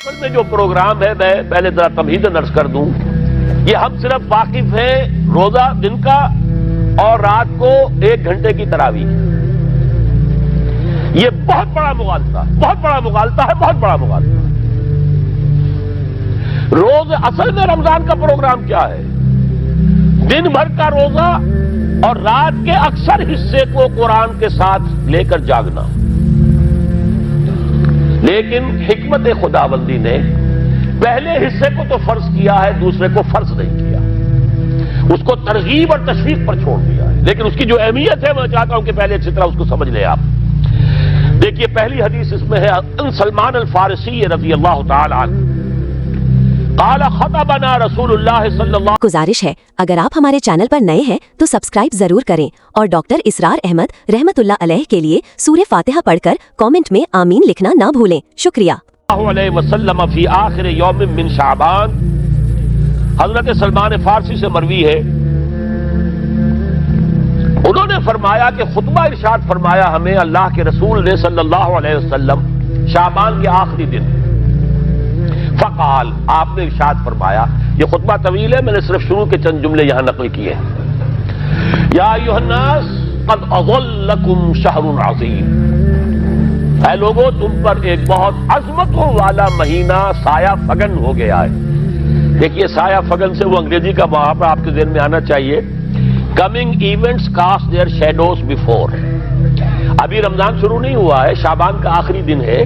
اصل میں جو پروگرام ہے میں پہلے ذرا تمہید نرس کر دوں. یہ ہم صرف واقف ہیں روزہ دن کا اور رات کو 1 گھنٹے کی تراویح. یہ بہت بڑا مغالطہ ہے، بہت بڑا مغالطہ ہے، بہت بڑا مغالطہ ہے. روز اصل میں رمضان کا پروگرام کیا ہے؟ دن بھر کا روزہ اور رات کے اکثر حصے کو قرآن کے ساتھ لے کر جاگنا. لیکن حکمت خداوندی نے پہلے حصے کو تو فرض کیا ہے، دوسرے کو فرض نہیں کیا. اس کو ترغیب اور تشویق پر چھوڑ دیا ہے. لیکن اس کی جو اہمیت ہے میں چاہتا ہوں کہ پہلے اچھی طرح اس کو سمجھ لیں آپ. دیکھیے پہلی حدیث اس میں ہے ان سلمان الفارسی رضی اللہ تعالی عنہ قال خطبنا رسول اللہ صلی اللہ. گزارش ہے اگر آپ ہمارے چینل پر نئے ہیں تو سبسکرائب ضرور کریں اور ڈاکٹر اسرار احمد رحمت اللہ علیہ کے لیے سورہ فاتحہ پڑھ کر کامنٹ میں آمین لکھنا نہ بھولیں. شکریہ. علیہ وسلم فی آخر یوم من شعبان. حضرت سلمان فارسی سے مروی ہے، انہوں نے فرمایا کہ خطبہ ارشاد فرمایا ہمیں اللہ کے رسول نے صلی اللہ علیہ وسلم شعبان کے آخری دن. فقال، آپ نے ارشاد فرمایا، یہ خطبہ طویل ہے، میں نے صرف شروع کے چند جملے یہاں نقل کیے ہیں. یا ایھا الناس قد اظلکم شہر عظیم. اے لوگوں تم پر ایک بہت عظمتوں والا مہینہ سایہ فگن ہو گیا ہے. دیکھیے سایہ فگن سے وہ انگریزی کا محاورہ آپ کے ذہن میں آنا چاہیے. Coming events cast their shadows before. ابھی رمضان شروع نہیں ہوا ہے، شعبان کا آخری دن ہے،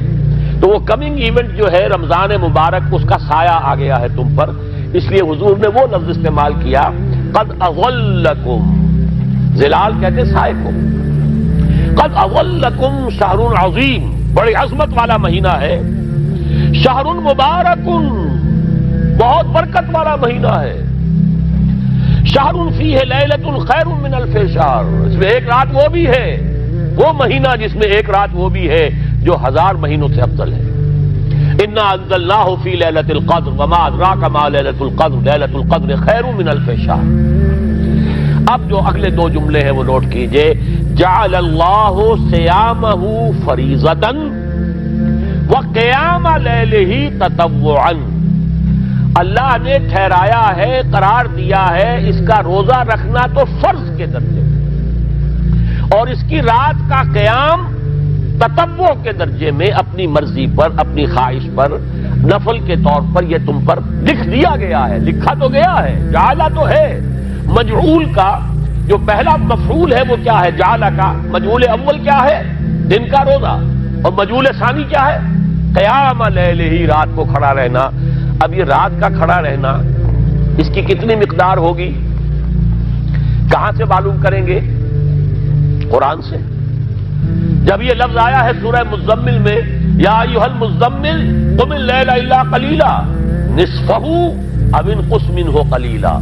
تو وہ کمنگ ایونٹ جو ہے رمضان مبارک اس کا سایہ آ گیا ہے تم پر. اس لیے حضور نے وہ لفظ استعمال کیا قد اظلکم. ظلال کہتے سائے کو. قد اظلکم شہر عظیم، بڑی عظمت والا مہینہ ہے. شہر مبارک، بہت برکت والا مہینہ ہے. شہر فیہ لیلۃ خیر من الف شہر. اس میں ایک رات وہ بھی ہے، وہ مہینہ جس میں ایک رات وہ بھی ہے جو 1000 مہینوں سے افضل ہے. انا انزلناہ فی لیلۃ القدر وما ادراک ما لیلۃ القدر لیلۃ القدر خیر من الف شہر. اب جو اگلے 2 جملے ہیں وہ نوٹ کیجئے. جعل اللہ صیامہ فریضۃ وقیام لیلہ تطوعا. اللہ نے ٹھہرایا ہے، قرار دیا ہے اس کا روزہ رکھنا تو فرض کے درجے میں، اور اس کی رات کا قیام تطوع کے درجے میں اپنی مرضی پر، اپنی خواہش پر، نفل کے طور پر یہ تم پر لکھ دیا گیا ہے. لکھا تو گیا ہے، جعلہ تو ہے. مجعول کا جو پہلا مفعول ہے وہ کیا ہے؟ جعلہ کا. مجعول اول کیا ہے؟ دن کا روزہ. اور مجعول ثانی کیا ہے؟ قیام لیلہ، رات کو کھڑا رہنا. اب یہ رات کا کھڑا رہنا اس کی کتنی مقدار ہوگی؟ کہاں سے معلوم کریں گے؟ قرآن سے. جب یہ لفظ آیا ہے سورہ مزمل میں، یا ایھا المزمل قم اللیل الا قلیلا نصفہ او انقص منہ قلیلا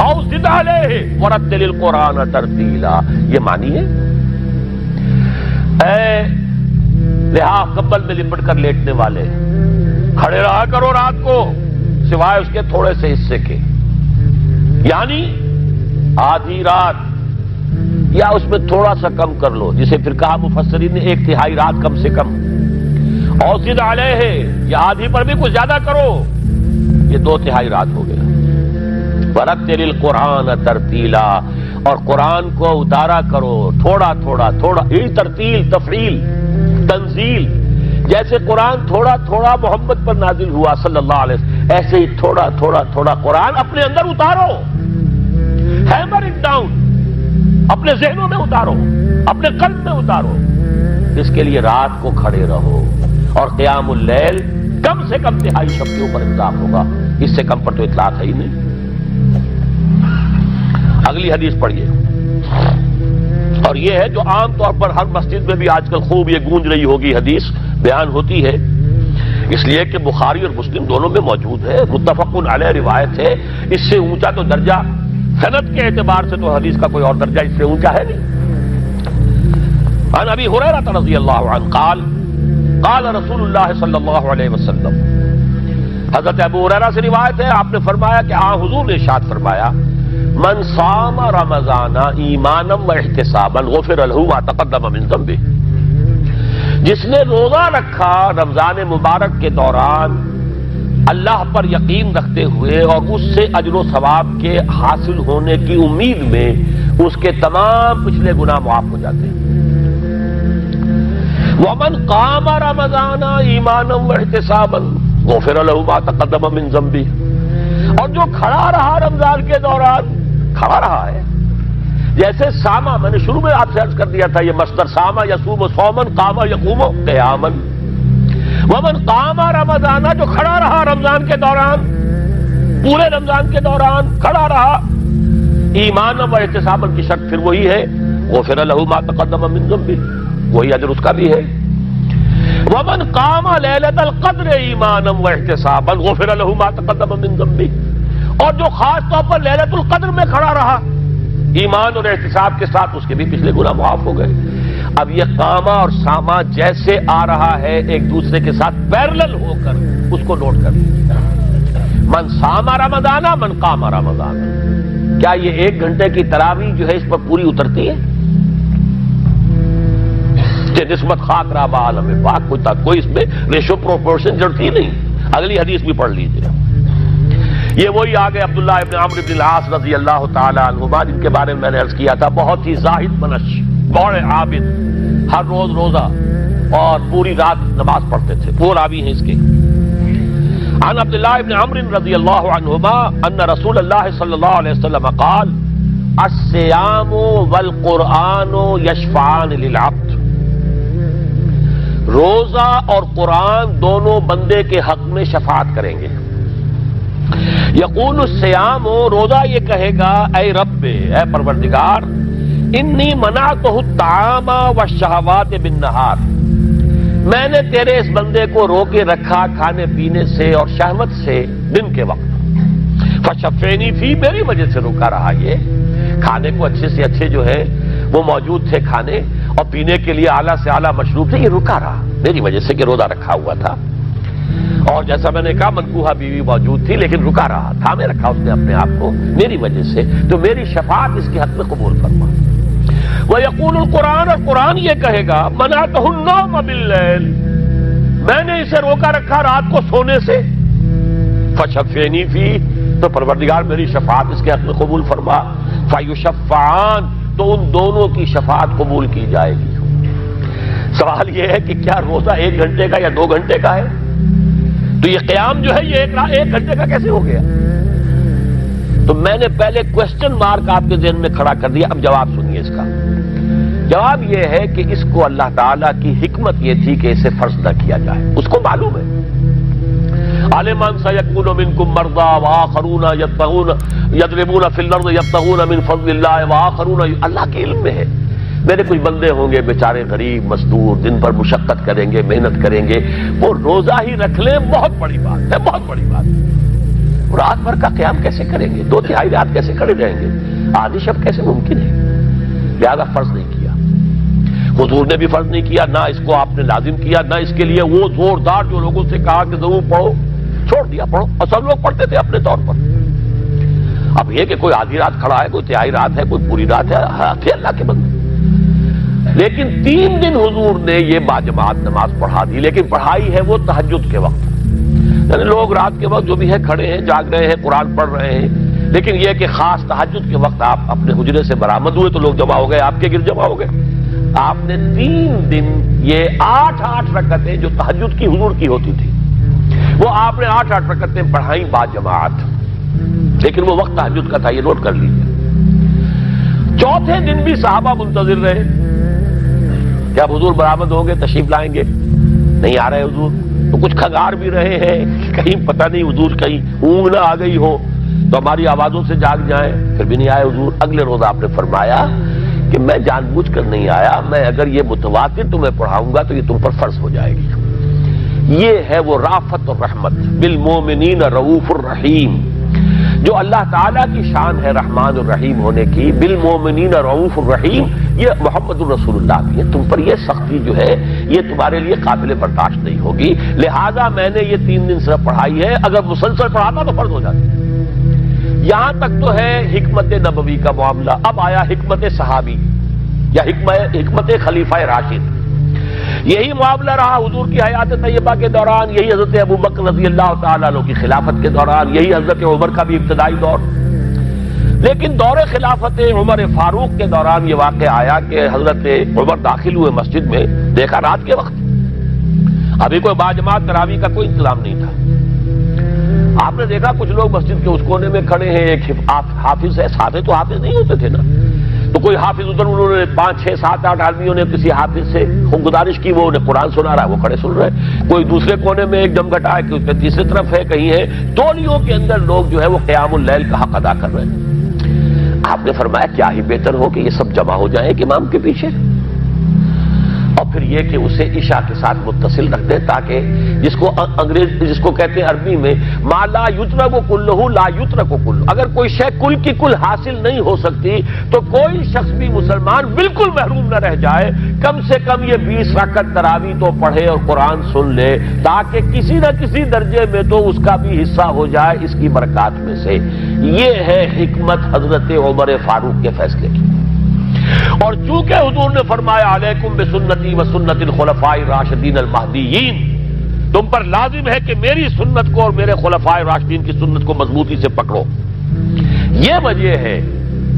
او زد علیہ ورتل القرآن ترتیلا. یہ معنی ہے اے لحاظ کمبل میں لپٹ کر لیٹنے والے، کھڑے رہا کرو رات کو سوائے اس کے تھوڑے سے حصے کے، یعنی آدھی رات یا اس میں تھوڑا سا کم کر لو، جسے پھر کہا مفسرین نے 1/3 رات کم سے کم. اور زد علیہ، یا آدھی پر بھی کچھ زیادہ کرو، یہ 2/3 رات ہو گیا. ورتل القرآن ترتیلا، اور قرآن کو اتارا کرو تھوڑا تھوڑا تھوڑا. یہ ترتیل، تفعیل، تنزیل. جیسے قرآن تھوڑا تھوڑا محمد پر نازل ہوا صلی اللہ علیہ وسلم، ایسے ہی تھوڑا تھوڑا تھوڑا قرآن اپنے اندر اتارو. ہیمر اٹ ڈاؤن، اپنے ذہنوں میں اتارو، اپنے قلب میں اتارو. اس کے لیے رات کو کھڑے رہو. اور قیام اللیل کم سے کم 3/4 شب کے اوپر اطلاق ہوگا، اس سے کم پر تو اطلاق ہے ہی نہیں. اگلی حدیث پڑھیے. اور یہ ہے جو عام طور پر ہر مسجد میں بھی آج کل خوب یہ گونج رہی ہوگی حدیث بیان ہوتی ہے، اس لیے کہ بخاری اور مسلم دونوں میں موجود ہے، متفق علیہ روایت ہے. اس سے اونچا تو درجہ سند کے اعتبار سے تو حدیث کا کوئی اور درجہ اس سے اونچا ہے نہیں. عن ابی ہریرہ رضی اللہ عنہ قال قال رسول اللہ صلی اللہ علیہ وسلم. حضرت ابو ہریرہ سے روایت ہے، آپ نے فرمایا کہ حضور نے ارشاد فرمایا من صام رمضان ایمانا و احتسابا غفر له ما تقدم من ذنبه. جس نے روزہ رکھا رمضان مبارک کے دوران اللہ پر یقین رکھتے ہوئے اور اس سے اجر و ثواب کے حاصل ہونے کی امید میں اس کے تمام پچھلے گناہ معاف ہو جاتے ہیں۔ وَمَنْ قَامَ رَمَضَانَ ایمانا واحتسابا غفر له ما تقدم من ذنبه، اور جو کھڑا رہا رمضان کے دوران، کھڑا رہا ہے، جیسے ساما، میں نے شروع میں آپ سے عرض کر دیا تھا، یہ مصدر ساما یصوم صوما قام یقوم قیاما، ومن قام رمضان، جو کھڑا رہا رمضان کے دوران، پورے رمضان کے دوران کھڑا رہا، ایمان و احتسابا کی شرط پھر وہی ہے، غفر له ما تقدم من ذنبه، وہی اجر اس کا بھی ہے۔ ومن قام لیلۃ القدر ایمانا واحتسابا غفر له ما تقدم من ذنبه، اور جو خاص طور پر لیلۃ القدر میں کھڑا رہا ایمان اور احتساب کے ساتھ، اس کے بھی پچھلے گناہ معاف ہو گئے۔ اب یہ قامہ اور سامہ جیسے آ رہا ہے ایک دوسرے کے ساتھ پیرلل ہو کر، اس کو نوٹ کر لیجیے۔ من سامہ رمضان من قام رمضان، کیا یہ 1 گھنٹے کی تراویح جو ہے اس پر پوری اترتی ہے؟ نسبت خاک رہا عالم پاک، کوئی اس میں ریشو پروپورشن جڑتی نہیں۔ اگلی حدیث بھی پڑھ لیجیے۔ یہ وہی آگے عبداللہ ابن عمرو بن العاص رضی اللہ تعالی عنہما، جن کے بارے میں میں نے عرض کیا تھا، بہت ہی زاہد منش، بڑے عابد، ہر روز روزہ اور پوری رات نماز پڑھتے تھے، وہ راوی ہیں اس کے۔ عن عبداللہ ابن عمرو رضی اللہ عنہما ان رسول اللہ صلی اللہ علیہ وسلم قال الصیام والقرآن یشفعان للعبد، روزہ اور قرآن دونوں بندے کے حق میں شفاعت کریں گے۔ یقول الصیام، روزہ یہ کہے گا اے رب، اے پروردگار، انی منعتہ الطعام والشہوات بالنہار، میں نے تیرے اس بندے کو روکے رکھا کھانے پینے سے اور شہوت سے دن کے وقت، فشفینی فی، میری وجہ سے روکا رہا، یہ کھانے کو اچھے سے اچھے جو ہے وہ موجود تھے کھانے، اور پینے کے لیے اعلیٰ سے اعلیٰ مشروب تھے، یہ رکا رہا میری وجہ سے کہ روزہ رکھا ہوا تھا، اور جیسا میں نے کہا منکوحہ بیوی موجود تھی لیکن رکا رہا، تھامے رکھا اس نے اپنے آپ کو میری وجہ سے، تو میری شفاعت اس کے حق میں قبول فرما۔ وَيَقُولُ الْقُرْآنُ، اور قرآن یہ کہے گا مَنَعْتُهُ النَّوْمَ بِاللَّيْلِ، میں نے اسے روکا رکھا رات کو سونے سے، فَشَفِّعْنِي فِيهِ، تو پروردگار میری شفاعت اس کے حق میں قبول فرما، فَيُشَفَّعَانِ، تو ان دونوں کی شفاعت قبول کی جائے گی۔ سوال یہ ہے کہ کیا روزہ 1 گھنٹے کا یا 2 گھنٹے کا ہے؟ تو یہ قیام جو ہے یہ 1 گھنٹے کا کیسے ہو گیا؟ تو میں نے پہلے کوسچن مارک آپ کے ذہن میں کھڑا کر دیا، اب جواب سنیے اس کا۔ جواب یہ ہے کہ اس کو اللہ تعالیٰ کی حکمت یہ تھی کہ اسے فرض نہ کیا جائے، اس کو معلوم ہے۔ عَلِمَ سَيَكُونُ مِنكُم مَّرْضَىٰ وَآخَرُونَ يَضْرِبُونَ فِي الْأَرْضِ يَبْتَغُونَ مِن فَضْلِ اللَّهِ وَآخَرُونَ، اللہ کے علم میں ہے میرے کچھ بندے ہوں گے بیچارے غریب مزدور، دن بھر مشقت کریں گے، محنت کریں گے، وہ روزہ ہی رکھ لیں، بہت بڑی بات ہے، بہت بڑی بات ہے۔ رات بھر کا قیام کیسے کریں گے؟ 2/3 رات کیسے کھڑے رہیں گے؟ آدھی شب کیسے ممکن ہے؟ لہذا فرض نہیں کیا، حضور نے بھی فرض نہیں کیا، نہ اس کو آپ نے لازم کیا، نہ اس کے لیے وہ زوردار جو لوگوں سے کہا کہ ضرور پڑھو، چھوڑ دیا پڑھو، اور سب لوگ پڑھتے تھے اپنے طور پر۔ اب یہ کہ کوئی آدھی رات کھڑا ہے، کوئی 1/3 رات ہے، کوئی پوری رات ہے، تھے اللہ کے بندے۔ لیکن 3 دن حضور نے یہ باجماعت نماز پڑھا دی، لیکن پڑھائی ہے وہ تہجد کے وقت، یعنی لوگ رات کے وقت جو بھی ہے کھڑے ہیں، جاگ رہے ہیں، قرآن پڑھ رہے ہیں، لیکن یہ کہ خاص تہجد کے وقت آپ اپنے حجرے سے برآمد ہوئے تو لوگ جمع ہو گئے، آپ کے گرد جمع ہو گئے۔ آپ نے 3 دن یہ 8 رکعتیں جو تہجد کی حضور کی ہوتی تھی، وہ آپ نے 8 رکعتیں پڑھائیں باجماعت، لیکن وہ وقت تہجد کا تھا، یہ نوٹ کر لیجیے۔ 4تھے دن بھی صحابہ منتظر رہے، جب حضور برآمد ہوں گے تشریف لائیں گے، نہیں آ رہے حضور، تو کچھ کھنگار بھی رہے ہیں، کہیں پتہ نہیں حضور کہیں اونگ نہ آ گئی ہو تو ہماری آوازوں سے جاگ جائیں، پھر بھی نہیں آئے حضور۔ اگلے روز آپ نے فرمایا کہ میں جان بوجھ کر نہیں آیا، میں اگر یہ متواتر تمہیں پڑھاؤں گا تو یہ تم پر فرض ہو جائے گی۔ یہ ہے وہ رافت اور رحمت، بالمومنین رؤوف الرحیم، جو اللہ تعالیٰ کی شان ہے رحمان الرحیم ہونے کی، بالمومنین رؤوف الرحیم، یہ محمد الرسول اللہ کی ہے، تم پر یہ سختی جو ہے یہ تمہارے لیے قابل برداشت نہیں ہوگی، لہذا میں نے یہ 3 دن صرف پڑھائی ہے، اگر مسلسل پڑھاتا تو فرض ہو جاتی۔ یہاں تک تو ہے حکمت نبوی کا معاملہ، اب آیا حکمت صحابی یا حکمت خلیفہ راشد۔ یہی معاملہ رہا حضور کی حیات طیبہ کے دوران، یہی حضرت ابوبکر رضی اللہ تعالیٰ عنہ کی خلافت کے دوران، یہی حضرت عمر کا بھی ابتدائی دور۔ لیکن دور خلافت عمر فاروق کے دوران یہ واقعہ آیا کہ حضرت عمر داخل ہوئے مسجد میں، دیکھا رات کے وقت ابھی کوئی باجماعت تراویح کا کوئی انتظام نہیں تھا۔ آپ نے دیکھا کچھ لوگ مسجد کے اس کونے میں کھڑے ہیں، ایک حافظ ہے، ساتھ تو حافظ نہیں ہوتے تھے نا، تو کوئی حافظ ادھر، انہوں نے 5 6 7 8 آدمیوں نے کسی حافظ سے گزارش کی، وہ انہیں قرآن سنا رہا ہے، وہ کھڑے سن رہے ہیں۔ کوئی دوسرے کونے میں ایک جمگھٹا ہے، کوئی تیسری طرف ہے، کہیں ہے، تولیوں کے اندر لوگ جو ہے وہ قیام اللیل کا حق ادا کر رہے ہیں۔ آپ نے فرمایا کیا ہی بہتر ہو کہ یہ سب جمع ہو جائیں ایک امام کے پیچھے، اور پھر یہ کہ اسے عشاء کے ساتھ متصل رکھ دیں، تاکہ جس کو کہتے ہیں عربی میں ما لا یترک کلہ لا یترک کلہ، اگر کوئی شے کل کی کل حاصل نہیں ہو سکتی تو کوئی شخص بھی مسلمان بالکل محروم نہ رہ جائے، کم سے کم یہ 20 رکعت تراویح تو پڑھے اور قرآن سن لے، تاکہ کسی نہ کسی درجے میں تو اس کا بھی حصہ ہو جائے اس کی برکات میں سے۔ یہ ہے حکمت حضرت عمر فاروق کے فیصلے کی۔ اور چونکہ حضور نے فرمایا علیکم بسنتی و سنت الخلفاء الراشدین المہدیین، تم پر لازم ہے کہ میری سنت کو اور میرے خلفاء راشدین کی سنت کو مضبوطی سے پکڑو۔ یہ وجہ ہے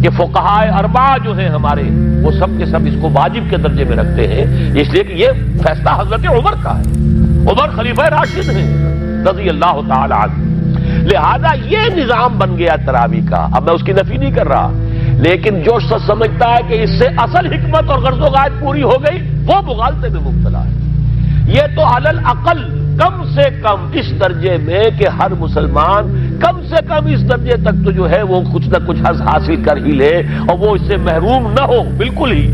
کہ فقہاء اربعہ جو ہیں ہمارے، وہ سب کے سب اس کو واجب کے درجے میں رکھتے ہیں، اس لیے کہ یہ فیصلہ حضرت عمر کا ہے، عمر خلیفہ راشد ہیں رضی اللہ تعالی عنہ، لہذا یہ نظام بن گیا تراویح کا۔ اب میں اس کی نفی نہیں کر رہا، لیکن جو شخص سمجھتا ہے کہ اس سے اصل حکمت اور غرض و غایت پوری ہو گئی، وہ مغالطے میں مبتلا ہے۔ یہ تو علی الاقل کم سے کم اس درجے میں کہ ہر مسلمان کم سے کم اس درجے تک تو جو ہے وہ کچھ نہ کچھ حظ حاصل کر ہی لے، اور وہ اس سے محروم نہ ہو بالکل ہی۔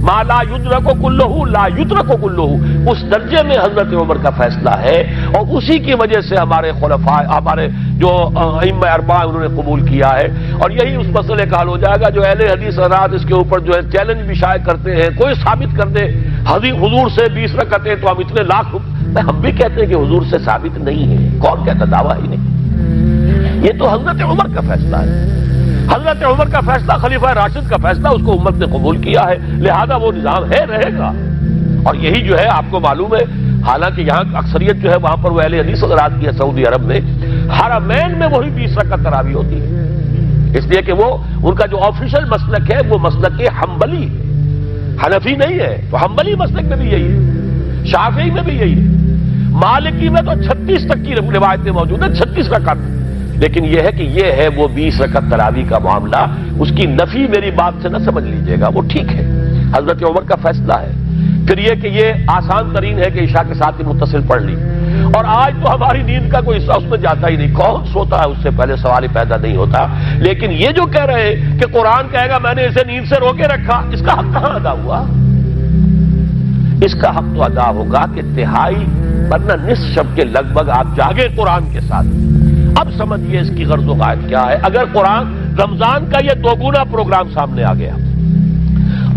ما لا یدرک کلہ لا یترک کلہ، اس درجے میں حضرت عمر کا فیصلہ ہے، اور اسی کی وجہ سے ہمارے خلفاء، ہمارے جو ائمہ اربعہ انہوں نے قبول کیا ہے۔ اور یہی اس مسئلے کا حل ہو جائے گا جو اہل حدیث حضرات اس کے اوپر جو ہے چیلنج بھی شائع کرتے ہیں، کوئی ثابت کر دے حضور سے 20 رکعتیں تو ہم اتنے لاکھ، ہم بھی کہتے ہیں کہ حضور سے ثابت نہیں ہے، کون کہتا دعویٰ ہی نہیں، یہ تو حضرت عمر کا فیصلہ ہے۔ حضرت عمر کا فیصلہ، خلیفہ راشد کا فیصلہ، اس کو امت نے قبول کیا ہے، لہذا وہ نظام ہے، رہے گا۔ اور یہی جو ہے آپ کو معلوم ہے، حالانکہ یہاں اکثریت جو ہے وہاں پر وہ اہل حدیث حضرات کی ہے سعودی عرب میں، حرمین میں وہی 20 رکعت تراویح ہوتی ہے، اس لیے کہ وہ ان کا جو آفیشل مسلک ہے وہ مسلک حنبلی، حنفی نہیں ہے، تو حنبلی مسلک میں بھی یہی ہے، شافعی میں بھی یہی ہے، مالکی میں تو 36 تک کی روایتیں موجود ہیں، 36 رکعت۔ لیکن یہ ہے کہ یہ ہے وہ 20 رکعت تراویح کا معاملہ، اس کی نفی میری بات سے نہ سمجھ لیجئے گا، وہ ٹھیک ہے، حضرت عمر کا فیصلہ ہے۔ پھر یہ کہ یہ آسان ترین ہے کہ عشاء کے ساتھ ہی متصل پڑھ لی، اور آج تو ہماری نیند کا کوئی حصہ اس میں جاتا ہی نہیں، کون سوتا ہے اس سے پہلے سوال ہی پیدا نہیں ہوتا۔ لیکن یہ جو کہہ رہے ہیں کہ قرآن کہے گا میں نے اسے نیند سے روکے رکھا، اس کا حق کہاں ادا ہوا؟ اس کا حق تو ادا ہوگا کہ تہائی ورنہ نصف شب کے لگ بھگ آپ جاگے قرآن کے ساتھ۔ اب سمجھیے اس کی غرض و غایت کیا ہے۔ اگر قرآن رمضان کا یہ دوگنا پروگرام سامنے آ گیا،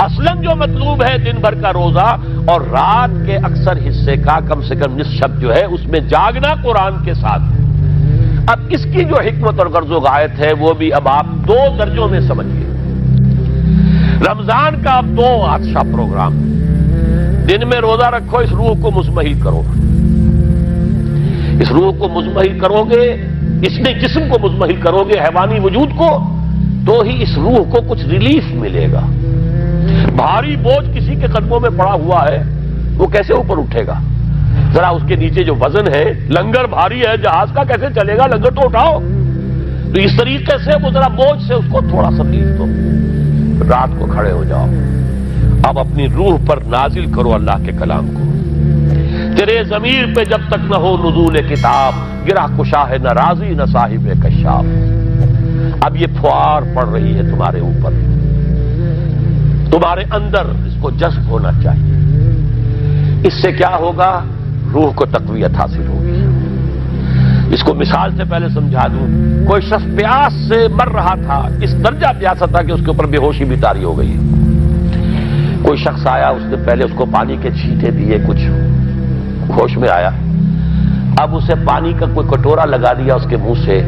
اصلاً جو مطلوب ہے دن بھر کا روزہ اور رات کے اکثر حصے کا کم سے کم نصف شب جو ہے اس میں جاگنا قرآن کے ساتھ، اب اس کی جو حکمت اور غرض و غایت ہے وہ بھی اب آپ 2 درجوں میں سمجھیے۔ رمضان کا اب 2 اچھا پروگرام، دن میں روزہ رکھو، اس روح کو مزمحل کرو، اس روح کو مزمحل کرو گے، اس نے جسم کو مزمحل کرو گے، حیوانی وجود کو، تو ہی اس روح کو کچھ ریلیف ملے گا۔ بھاری بوجھ کسی کے قدموں میں پڑا ہوا ہے، وہ کیسے اوپر اٹھے گا؟ ذرا اس کے نیچے جو وزن ہے، لنگر بھاری ہے، جہاز کا کیسے چلے گا؟ لنگر تو اٹھاؤ۔ تو اس طریقے سے وہ ذرا بوجھ سے اس کو تھوڑا سا ریلیف دو، رات کو کھڑے ہو جاؤ، اب اپنی روح پر نازل کرو اللہ کے کلام کو۔ تیرے ضمیر پہ جب تک نہ ہو نزول کتاب، گرہ کشا ہے نہ راضی نہ صاحب کشاف۔ اب یہ پھوار پڑ رہی ہے تمہارے اوپر، تمہارے اندر اس کو جذب ہونا چاہیے۔ اس سے کیا ہوگا؟ روح کو تقویت حاصل ہوگی۔ اس کو مثال سے پہلے سمجھا دوں، کوئی شخص پیاس سے مر رہا تھا، اس درجہ پیاسا تھا کہ اس کے اوپر بے ہوشی بھی طاری ہو گئی۔ کوئی شخص آیا، اس نے پہلے اس کو پانی کے چھینٹے دیے، کچھ ہوش میں آیا، اب اسے پانی کا کوئی کٹورا لگا دیا اس کے منہ سے،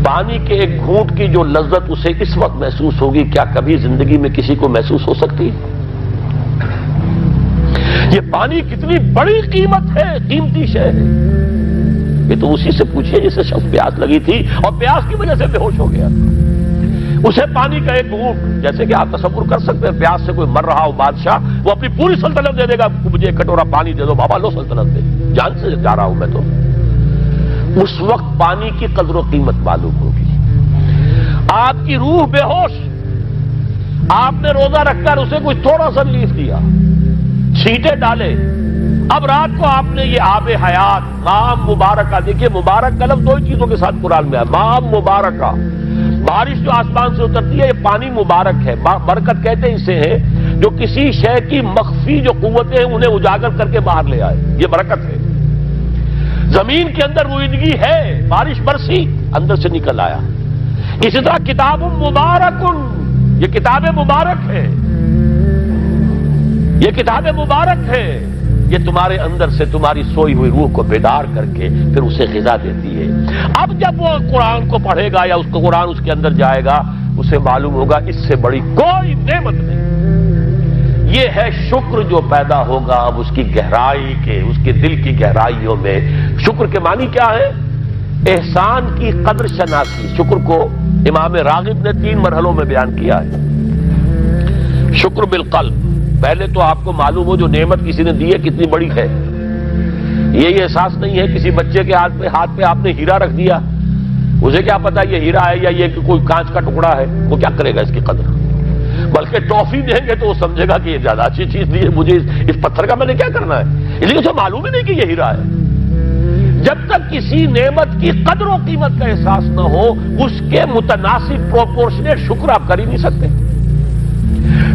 پانی کے ایک گھونٹ کی جو لذت اسے اس وقت محسوس ہوگی، کیا کبھی زندگی میں کسی کو محسوس ہو سکتی؟ یہ پانی کتنی بڑی قیمت ہے، قیمتی شے ہے۔ یہ تو اسی سے پوچھئے جسے شخص پیاس لگی تھی اور پیاس کی وجہ سے بے ہوش ہو گیا تھا، اسے پانی کا ایک گھونٹ، جیسے کہ آپ تصور کر سکتے ہیں پیاس سے کوئی مر رہا ہو بادشاہ، وہ اپنی پوری سلطنت دے دے گا، مجھے ایک کٹورا پانی دے دو بابا، لو سلطنت دے، جان سے جا رہا ہوں میں تو۔ اس وقت پانی کی قدر و قیمت معلوم ہوگی۔ آپ کی روح بے ہوش، آپ نے روزہ رکھ کر اسے کوئی تھوڑا سا ریلیف دیا، چھینٹے ڈالے، اب رات کو آپ نے یہ آب حیات ماء مبارکہ، دیکھیے مبارک کا لفظ دو ہی چیزوں کے ساتھ قرآن میں ہے، ماء مبارکہ، بارش جو آسمان سے اترتی ہے یہ پانی مبارک ہے، برکت کہتے ہیں اسے ہے جو کسی شے کی مخفی جو قوتیں ہیں انہیں اجاگر کر کے باہر لے آئے، یہ برکت ہے۔ زمین کے اندر روئیدگی ہے، بارش برسی، اندر سے نکل آیا۔ اسی طرح کتاب مبارک، یہ کتاب مبارک ہے، یہ کتاب مبارک ہے، یہ تمہارے اندر سے تمہاری سوئی ہوئی روح کو بیدار کر کے پھر اسے غذا دیتی ہے۔ اب جب وہ قرآن کو پڑھے گا یا اس کو قرآن اس کے اندر جائے گا، اسے معلوم ہوگا اس سے بڑی کوئی نعمت نہیں۔ یہ ہے شکر جو پیدا ہوگا اب اس کی گہرائی کے، اس کے دل کی گہرائیوں میں۔ شکر کے معنی کیا ہے؟ احسان کی قدر شناسی۔ شکر کو امام راغب نے 3 مرحلوں میں بیان کیا ہے۔ شکر بالقلب، پہلے تو آپ کو معلوم ہو جو نعمت کسی نے دی ہے کتنی بڑی ہے، یہی احساس نہیں ہے۔ کسی بچے کے ہاتھ پہ آپ نے ہیرا رکھ دیا، اسے کیا پتا یہ ہیرا ہے یا یہ کوئی کانچ کا ٹکڑا ہے، وہ کیا کرے گا اس کی قدر؟ بلکہ ٹافی دیں گے تو وہ سمجھے گا کہ یہ زیادہ اچھی چیز دی ہے، مجھے اس پتھر کا میں نے کیا کرنا ہے، اس لیے اسے معلوم ہی نہیں کہ یہ ہیرا ہے۔ جب تک کسی نعمت کی قدر و قیمت کا احساس نہ ہو، اس کے متناسب پروپورشنیٹ شکر آپ کر ہی نہیں سکتے۔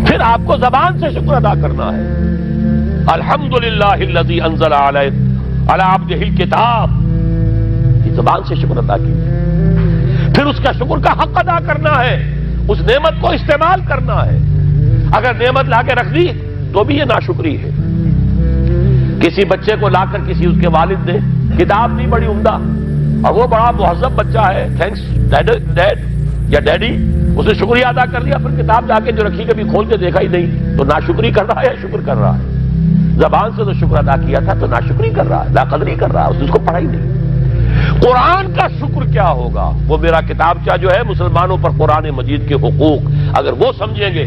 پھر آپ کو زبان سے شکر ادا کرنا ہے۔ الحمدللہ الذی انزل علی عبدہ الکتاب، یہ زبان سے شکر ادا کیجیے۔ پھر اس کا شکر کا حق ادا کرنا ہے، اس نعمت کو استعمال کرنا ہے۔ اگر نعمت لا کے رکھ دی تو بھی یہ ناشکری ہے۔ کسی بچے کو لا کر کسی اس کے والد نے کتاب دی بڑی عمدہ، اور وہ بڑا مہذب بچہ ہے، تھینکس ڈیڈ یا ڈیڈی، اس نے شکریہ ادا کر لیا، پھر کتاب جا کے جو رکھی کبھی کھول کے دیکھا ہی نہیں، تو ناشکری کر رہا ہے یا شکر کر رہا ہے؟ زبان سے تو شکر ادا کیا تھا تو ناشکری کر رہا ہے، لا قدری کر رہا ہے، اس کو پڑھا ہی نہیں۔ قرآن کا شکر کیا ہوگا؟ وہ میرا کتابچہ جو ہے مسلمانوں پر قرآن مجید کے حقوق، اگر وہ سمجھیں گے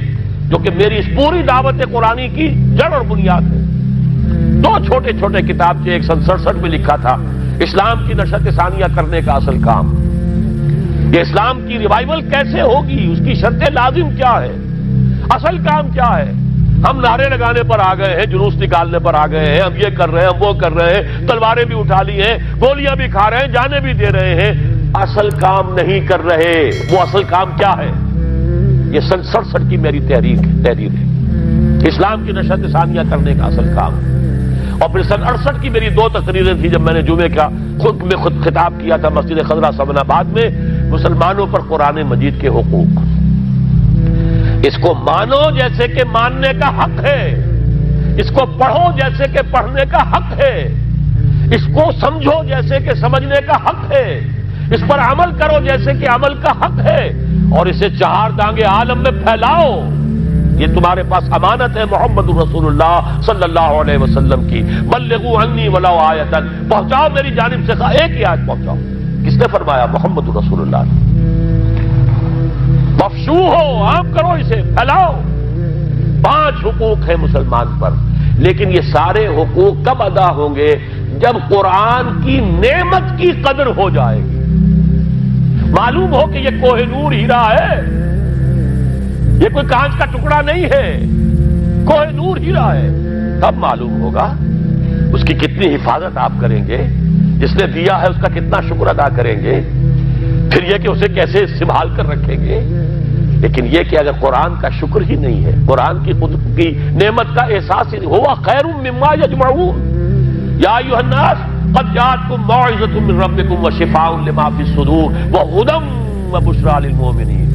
جو کہ میری اس پوری دعوت قرآنی کی جڑ اور بنیاد ہے۔ 2 چھوٹے چھوٹے کتابچے 167 میں لکھا تھا، اسلام کی نشت ثانیہ کرنے کا اصل کام، یہ اسلام کی ریوائول کیسے ہوگی، اس کی شرط لازم کیا ہے، اصل کام کیا ہے۔ ہم نعرے لگانے پر آ گئے ہیں، جلوس نکالنے پر آ گئے ہیں، ہم یہ کر رہے ہیں، ہم وہ کر رہے ہیں، تلواریں بھی اٹھا لی ہیں، گولیاں بھی کھا رہے ہیں، جانیں بھی دے رہے ہیں، اصل کام نہیں کر رہے۔ وہ اصل کام کیا ہے؟ یہ سن 67 کی میری تحریر ہے، اسلام کی نشت ثانیہ کرنے کا اصل کام۔ اور پھر سن 68 کی میری 2 تقریریں تھیں جب میں نے جمعے کا خود خطاب کیا تھا مسجد خضرہ سمن آباد میں، مسلمانوں پر قرآن مجید کے حقوق۔ اس کو مانو جیسے کہ ماننے کا حق ہے، اس کو پڑھو جیسے کہ پڑھنے کا حق ہے، اس کو سمجھو جیسے کہ سمجھنے کا حق ہے، اس پر عمل کرو جیسے کہ عمل کا حق ہے، اور اسے 4 دانگے عالم میں پھیلاؤ۔ یہ تمہارے پاس امانت ہے محمد رسول اللہ صلی اللہ علیہ وسلم کی۔ بلغوا عنی ولو آیۃ، پہنچاؤ میری جانب سے ایک ہی آیت پہنچاؤ۔ کس نے فرمایا؟ محمد رسول اللہ نے۔ مفشو ہو، عام کرو، اسے پھیلاؤ۔ 5 حقوق ہیں مسلمان پر، لیکن یہ سارے حقوق کب ادا ہوں گے؟ جب قرآن کی نعمت کی قدر ہو جائے گی، معلوم ہو کہ یہ کوہ نور ہیرا ہے، یہ کوئی کانچ کا ٹکڑا نہیں ہے، کوہ نور ہیرا ہے، تب معلوم ہوگا اس کی کتنی حفاظت آپ کریں گے، جس نے دیا ہے اس کا کتنا شکر ادا کریں گے، پھر یہ کہ اسے کیسے سنبھال کر رکھیں گے۔ لیکن یہ کہ اگر قرآن کا شکر ہی نہیں ہے، قرآن کی خود کی نعمت کا احساس ہی نہیں، ہوا خیر مما یجمعون، یا ایھا الناس قد جاءتکم موعظۃ من ربکم وشفاء لما فی الصدور وہدی وبشریٰ للمؤمنین،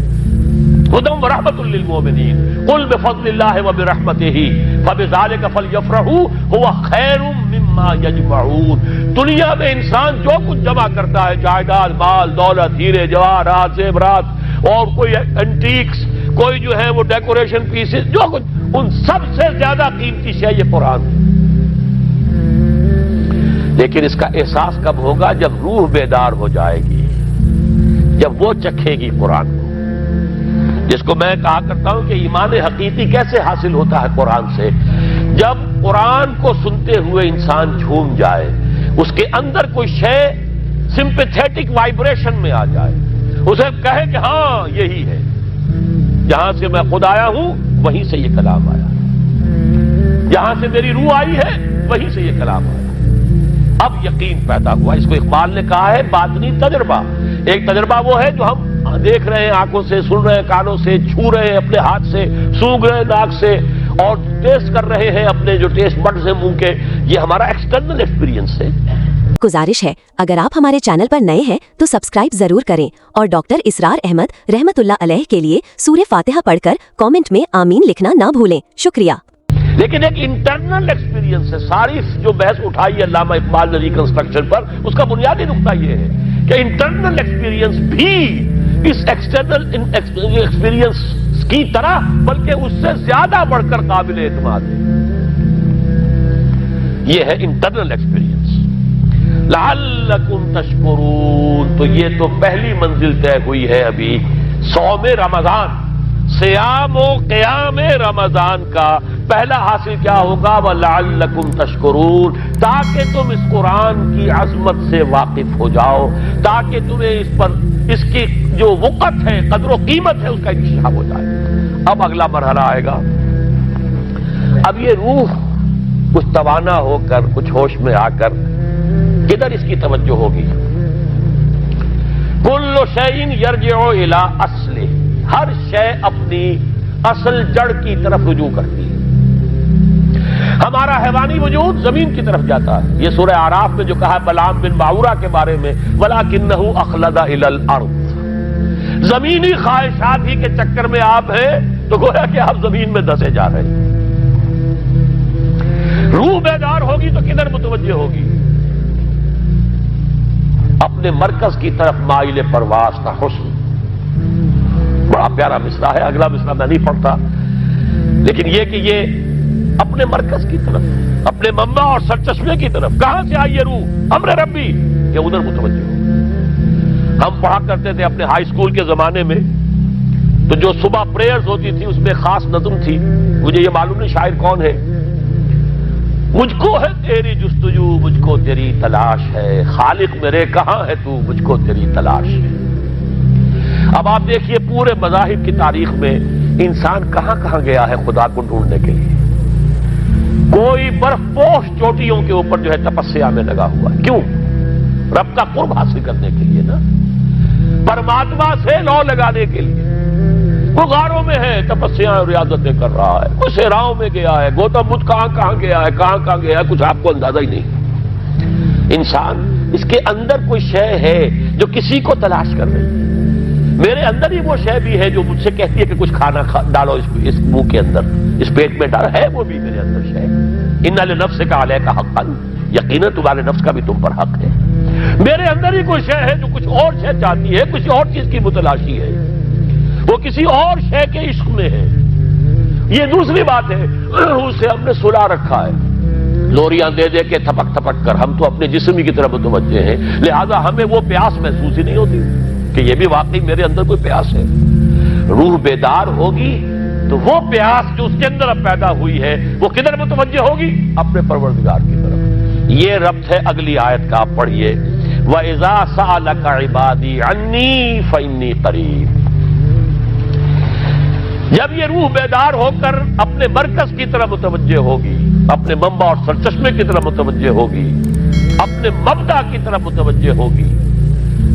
ہدی ورحمۃ للمؤمنین، قل بفضل اللہ وبرحمتہ فبذلک فلیفرحوا هو خیر مما یجمعون۔ دنیا میں انسان جو کچھ جمع کرتا ہے، جائیداد، مال، دولت، ہیرے جواہرات، زیورات، اور کوئی اینٹیکس، کوئی جو ہے وہ ڈیکوریشن پیسز، جو کچھ، ان سب سے زیادہ قیمتی شے یہ قرآن ہے۔ لیکن اس کا احساس کب ہوگا؟ جب روح بیدار ہو جائے گی، جب وہ چکھے گی قرآن کو، جس کو میں کہا کرتا ہوں کہ ایمان حقیقی کیسے حاصل ہوتا ہے قرآن سے؟ جب قرآن کو سنتے ہوئے انسان جھوم جائے، اس کے اندر کوئی شے سمپیتھیٹک وائبریشن میں آ جائے، اسے کہے کہ ہاں یہی ہے، جہاں سے میں خود آیا ہوں وہیں سے یہ کلام آیا، جہاں سے میری روح آئی ہے وہیں سے یہ کلام آیا۔ اب یقین پیدا ہوا، اس کو اقبال نے کہا ہے باطنی تجربہ۔ ایک تجربہ وہ ہے جو ہم دیکھ رہے ہیں آنکھوں سے، سن رہے ہیں کانوں سے، چھو رہے ہیں اپنے ہاتھ سے، سونگھ رہے ہیں ناک سے، اور ٹیسٹ کر رہے ہیں اپنے جو ٹیسٹ بڈز ہیں منہ کے، یہ ہمارا ایکسٹرنل ایکسپیرینس ہے۔ گزارش ہے اگر آپ ہمارے چینل پر نئے ہیں تو سبسکرائب ضرور کریں اور ڈاکٹر اسرار احمد رحمت اللہ علیہ کے لیے سورہ فاتحہ پڑھ کر کامنٹ میں آمین لکھنا نہ بھولیں۔ شکریہ۔ لیکن ایک انٹرنل ایکسپیرینس ہے، ساری جو بحث اٹھائی ہے علامہ اقبال نے ریکنسٹرکشن پر، اس کا بنیادی نقطہ یہ ہے کہ انٹرنل ایکسپیرینس بھی اس ایکسٹرنل ایکسپیرینس کی طرح بلکہ اس سے زیادہ بڑھ کر قابل اعتماد ہے۔ یہ ہے انٹرنل ایکسپیرینس۔ لعلکم تشکرون، تو یہ تو پہلی منزل طے ہوئی ہے ابھی صوم رمضان، صیام و قیام رمضان کا پہلا حاصل کیا ہوگا؟ وَلَعَلَّكُمْ تَشْكُرُونَ، تاکہ تم اس قرآن کی عظمت سے واقف ہو جاؤ، تاکہ تمہیں اس پر اس کی جو وقت ہے، قدر و قیمت ہے، اس کا انکشاف ہو جائے۔ اب اگلا مرحلہ آئے گا، اب یہ روح کچھ توانا ہو کر، کچھ ہوش میں آ کر کدھر اس کی توجہ ہوگی؟ کل شیء یرجع الی اصلہ، ہر شے اپنی اصل جڑ کی طرف رجوع کرتی ہے۔ ہمارا حیوانی وجود زمین کی طرف جاتا ہے، یہ سورہ اعراف میں جو کہا بلعام بن باورہ کے بارے میں، وَلَكِنَّهُ أَخْلَدَ إِلَى الْأَرْضِ، زمینی خواہشات ہی کے چکر میں آپ ہیں تو گویا کہ آپ زمین میں دسے جا رہے ہیں۔ روح بیدار ہوگی تو کدھر متوجہ ہوگی؟ اپنے مرکز کی طرف مائل پرواز کا حسن، بڑا پیارا مصرع ہے، اگلا مصرع میں نہیں پڑھتا، لیکن یہ کہ یہ اپنے مرکز کی طرف، اپنے منبع اور سرچشمے کی طرف، کہاں سے آئی یہ روح؟ امر ربی، یہ ادھر متوجہ ہو۔ ہم پڑھا کرتے تھے اپنے ہائی اسکول کے زمانے میں، تو جو صبح پریئرز ہوتی تھی اس میں خاص نظم تھی، مجھے یہ معلوم نہیں شاعر کون ہے، مجھ کو ہے تیری جستجو، مجھ کو تیری تلاش ہے، خالق میرے کہاں ہے تو، مجھ کو تیری تلاش ہے۔ اب آپ دیکھیے پورے مذاہب کی تاریخ میں انسان کہاں کہاں گیا ہے خدا کو ڈھونڈنے کے لیے۔ کوئی برف پوش چوٹیوں کے اوپر جو ہے تپسیا میں لگا ہوا ہے، کیوں؟ رب کا قرب حاصل کرنے کے لیے نا، پرماتما سے لو لگانے کے لیے۔ وہ غاروں میں ہے، تپسیا اور ریاضتیں کر رہا ہے، وہ صحراؤں میں گیا ہے، گوتم بدھ کہاں کہاں گیا ہے، کہاں کہاں گیا ہے، کچھ آپ کو اندازہ ہی نہیں۔ انسان اس کے اندر کوئی شے ہے جو کسی کو تلاش کر رہی ہے۔ میرے اندر ہی وہ شے بھی ہے جو مجھ سے کہتی ہے کہ کچھ کھانا ڈالو اس منہ کے اندر، اس پیٹ میں ڈالو، ہے وہ بھی میرے اندر شے۔ ان لنفسک علیک حقا، یقیناً تمہارے نفس کا بھی تم پر حق ہے۔ میرے اندر ہی کوئی شے ہے جو کچھ اور شے چاہتی ہے، کسی اور چیز کی متلاشی ہے، وہ کسی اور شے کے عشق میں ہے۔ یہ دوسری بات ہے، اسے ہم نے سلا رکھا ہے، لوریاں دے دے کے تھپک تھپک کر، ہم تو اپنے جسم کی طرف متوجہ ہیں، لہذا ہمیں وہ پیاس محسوس ہی نہیں ہوتی کہ یہ بھی واقعی میرے اندر کوئی پیاس ہے۔ روح بیدار ہوگی تو وہ پیاس جو اس کے اندر اب پیدا ہوئی ہے وہ کدھر متوجہ ہوگی؟ اپنے پروردگار کی طرف۔ یہ ربط ہے اگلی آیت کا، آپ پڑھیے، وَإِذَا سَأَلَكَ عِبَادِي عَنِّي فَإِنِّي قَرِيبٌ۔ جب یہ روح بیدار ہو کر اپنے مرکز کی طرف متوجہ ہوگی، اپنے منبع اور سرچشمے کی طرف متوجہ ہوگی، اپنے مبدا کی طرف متوجہ ہوگی،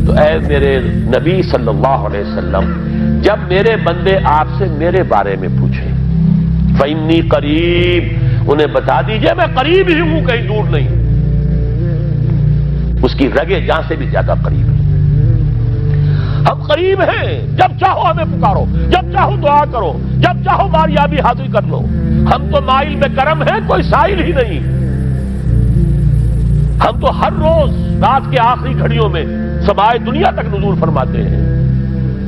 تو اے میرے نبی صلی اللہ علیہ وسلم، جب میرے بندے آپ سے میرے بارے میں پوچھیں، فَإِنِّي قَرِيب، انہیں بتا دیجئے میں قریب ہی ہوں، کہیں دور نہیں، اس کی رگے جاں سے بھی زیادہ قریب ہے۔ ہم قریب ہیں، جب چاہو ہمیں پکارو، جب چاہو دعا کرو، جب چاہو باریابی حاصل کر لو۔ ہم تو مائل میں کرم ہیں، کوئی سائل ہی نہیں۔ ہم تو ہر روز رات کے آخری گھڑیوں میں سمائے دنیا تک نزول فرماتے ہیں،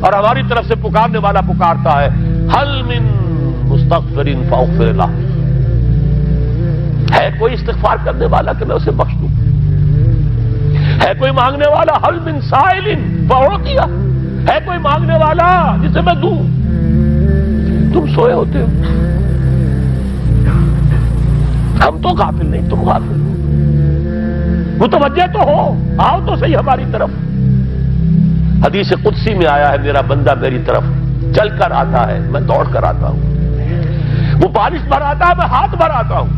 اور ہماری طرف سے پکارنے والا پکارتا ہے، حل من مستغفر فاغفر لہ، ہے کوئی استغفار کرنے والا کہ میں اسے بخش دوں؟ ہے کوئی مانگنے والا حل من سائل فاعطیہ، ہے کوئی مانگنے والا جسے میں دوں؟ تم سوئے ہوتے ہو، ہم تو غافل نہیں، تم غافل ہو، متوجہ تو ہو، آؤ تو صحیح ہماری طرف۔ حدیث قدسی میں آیا ہے میرا بندہ میری طرف چل کر آتا ہے، میں دوڑ کر آتا ہوں، وہ بارش بھراتا ہے، میں ہاتھ بھراتا ہوں،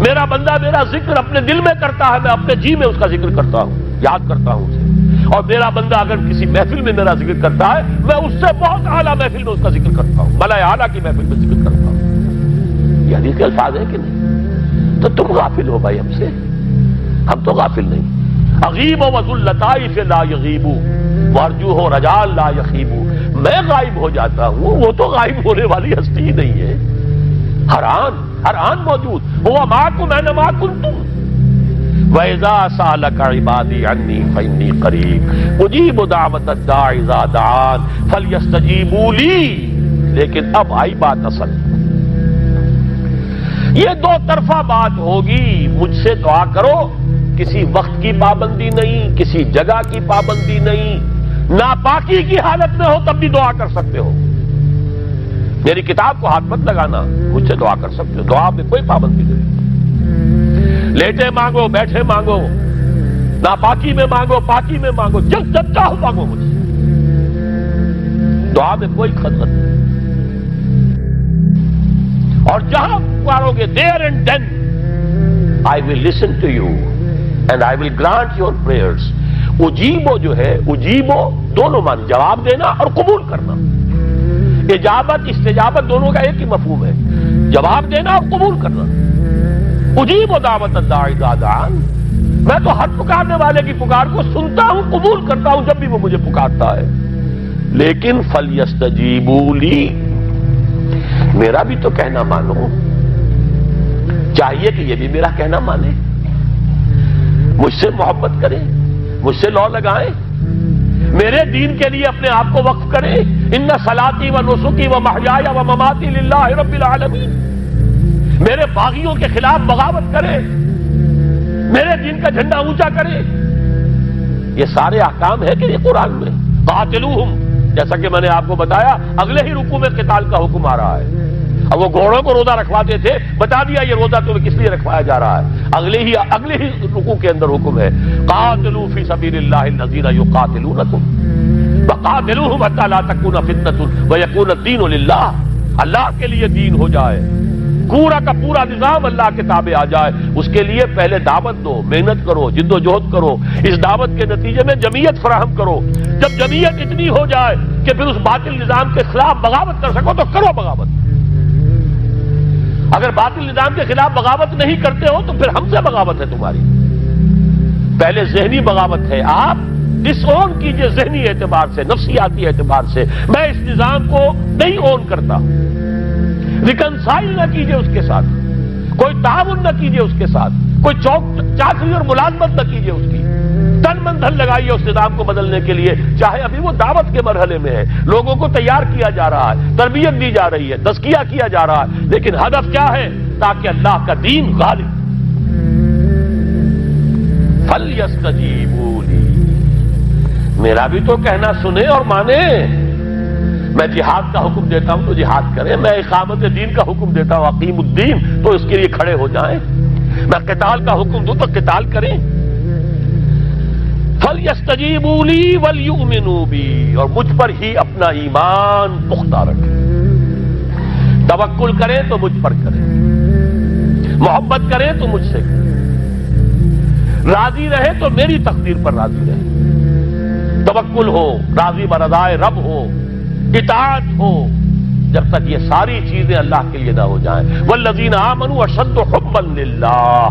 میرا بندہ میرا ذکر اپنے دل میں کرتا ہے، میں اپنے جی میں اس کا ذکر کرتا ہوں، یاد کرتا ہوں اسے، اور میرا بندہ اگر کسی محفل میں میرا ذکر کرتا ہے میں اس سے بہت اعلیٰ محفل میں اس کا ذکر کرتا ہوں، ملائے اعلیٰ کی محفل میں ذکر کرتا ہوں۔ یہ حدیث کے الفاظ ہیں کہ نہیں؟ تو تم غافل ہو بھائی ہم سے، ہم تو غافل نہیں۔ اغیب و وذو اللطائف لا یغیب وارجوہ رجاء لا یخیب، میں غائب ہو جاتا ہوں، وہ تو غائب ہونے والی ہستی ہی نہیں ہے، ہر آن موجود، هو معکم اینما کنتم۔ وَإِذَا سَأَلَكَ عِبَادِي عَنِّي فَإِنِّي قَرِيبٌ أُجِيبُ دَعْوَةَ الدَّاعِ إِذَا دَعَانِ فَلْيَسْتَجِيبُوا لِي۔ لیکن اب آئی بات اصل، یہ دو طرفہ بات ہوگی، مجھ سے دعا کرو، کسی وقت کی پابندی نہیں، کسی جگہ کی پابندی نہیں، ناپاکی کی حالت میں ہو تب بھی دعا کر سکتے ہو، میری کتاب کو ہاتھ مت لگانا، مجھ سے دعا کر سکتے ہو، دعا میں کوئی پابندی نہیں، لیٹے مانگو، بیٹھے مانگو، ناپاکی میں مانگو، پاکی میں مانگو، جب چاہو مانگو مجھ سے، دعا میں کوئی خطرہ نہیں، اور جہاں پکارو گے there and then I will listen to you and I will grant your prayers۔ اجیبو جو ہے، اجیبو دونوں مان، جواب دینا اور قبول کرنا، اجابت استجابت دونوں کا ایک ہی مفہوم ہے، جواب دینا اور قبول کرنا۔ اجیب دعوت الداعی اذا دعان، میں تو ہر پکارنے والے کی پکار کو سنتا ہوں، قبول کرتا ہوں جب بھی وہ مجھے پکارتا ہے، لیکن فلیستجیبوا لی، میرا بھی تو کہنا مانو، چاہیے کہ یہ بھی میرا کہنا مانے، مجھ سے محبت کریں، مجھ سے لو لگائیں، میرے دین کے لیے اپنے آپ کو وقف کریں۔ ان صلاتی و نسکی و محیای و مماتی للہ رب العالمین، میرے باغیوں کے خلاف بغاوت کریں، میرے دین کا جھنڈا اونچا کریں، یہ سارے احکام ہے کہ یہ قرآن میں۔ قاتلوہم، جیسا کہ میں نے آپ کو بتایا اگلے ہی رکوع میں قتال کا حکم آ رہا ہے، اب وہ گھوڑوں کو روزہ رکھواتے تھے، بتا دیا یہ روزہ تمہیں کس لیے رکھوایا جا رہا ہے، اگلے ہی رکوع کے اندر حکم ہے، قاتلوا فی سبیل اللہ الذین یقاتلونکم وقاتلوہم حتی لا تکون فتنۃ ویکون الدین للہ، اللہ کے لیے دین ہو جائے، پورا کا پورا نظام اللہ کے تابع آ جائے، اس کے لیے پہلے دعوت دو، محنت کرو، جد و جہد کرو، اس دعوت کے نتیجے میں جمعیت فراہم کرو، جب جمعیت اتنی ہو جائے کہ پھر اس باطل نظام کے خلاف بغاوت کر سکو تو کرو بغاوت، اگر باطل نظام کے خلاف بغاوت نہیں کرتے ہو تو پھر ہم سے بغاوت ہے تمہاری، پہلے ذہنی بغاوت ہے، آپ ڈس اون کیجئے ذہنی اعتبار سے، نفسیاتی اعتبار سے، میں اس نظام کو نہیں اون کرتا، ریکنسائل نہ کیجئے اس کے ساتھ، کوئی تعاون نہ کیجئے اس کے ساتھ، کوئی چاکری اور ملازمت نہ کیجئے اس کی، تن من دھن لگائیے اس نظام کو بدلنے کے لیے، چاہے ابھی وہ دعوت کے مرحلے میں ہے، لوگوں کو تیار کیا جا رہا ہے، تربیت دی جا رہی ہے، تزکیہ کیا جا رہا ہے، لیکن ہدف کیا ہے؟ تاکہ اللہ کا دین غالب۔ فَلْيَسْتَجِيبُوا لِي، میرا بھی تو کہنا سنیں اور مانیں، میں جہاد کا حکم دیتا ہوں تو جہاد کریں، میں اقامت دین کا حکم دیتا ہوں اقیم الدین تو اس کے لیے کھڑے ہو جائیں، میں قتال کا حکم دوں تو قتال کریں۔ فَلْيَسْتَجِيبُوا لِي وَلْيُؤْمِنُوا بِي، اور مجھ پر ہی اپنا ایمان پختہ رکھیں، توکل کریں تو مجھ پر کریں، محبت کریں تو مجھ سے کریں، راضی رہے تو میری تقدیر پر راضی رہے، توکل ہو، راضی برضائے رب ہو، اطاعت ہو، جب تک یہ ساری چیزیں اللہ کے لیے نہ ہو جائیں۔ والذین آمنوا اشد حبا للہ،